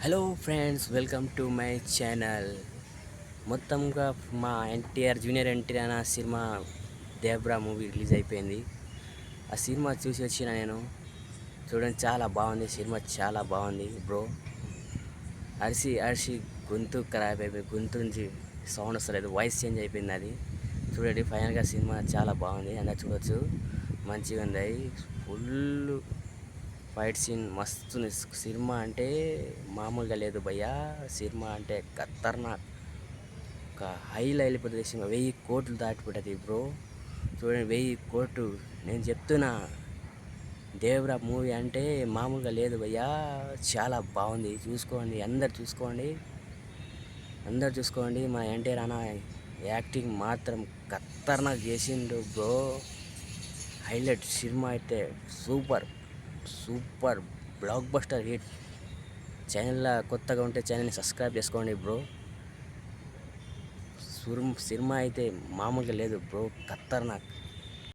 Hello friends, welcome to my channel. మొత్తంగా మా NTR junior NTR అన్న సినిమా దేబ్రా మూవీ రిలీజ్ అయిపోయింది. ఆ సినిమా చూసి వచ్చిన నేను. చూడండి, చాలా బాగుంది సినిమా, చాలా బాగుంది బ్రో. అరిసి అరిసి గొంతు ఖరాబ్ అయిపోయింది, గొంతు నుంచి సౌండ్ వస్తలేదు, వాయిస్ చేంజ్ అయిపోయింది అది. చూడండి, ఫైనల్గా సినిమా చాలా బాగుంది, అందరు చూడవచ్చు. మంచిగా ఉంది, ఫుల్ ఫైట్ సీన్ మస్తు. సినిమా అంటే మామూలుగా లేదు భయ్యా. సినిమా అంటే ఖతర్నాక్, ఒక హైలో వెళ్ళిపోతుంది సినిమా. 1000 కోట్లు దాటిపోతుంది బ్రో. చూడండి, 1000 కోట్లు. నేను చెప్తున్నా, దేవరా మూవీ అంటే మామూలుగా లేదు భయ్యా. చాలా బాగుంది, చూసుకోండి, అందరు చూసుకోండి. మా ఎన్టీఆర్ అన్న యాక్టింగ్ మాత్రం ఖతర్నాక్ చేసిండు బ్రో. హైలైట్ సినిమా అయితే super super, block buster hit. ఛానల్లో కొత్తగా ఉంటే ఛానల్ని సబ్స్క్రైబ్ చేసుకోండి బ్రో. సినిమా అయితే మామూలుగా లేదు బ్రో, ఖతర్నాక్.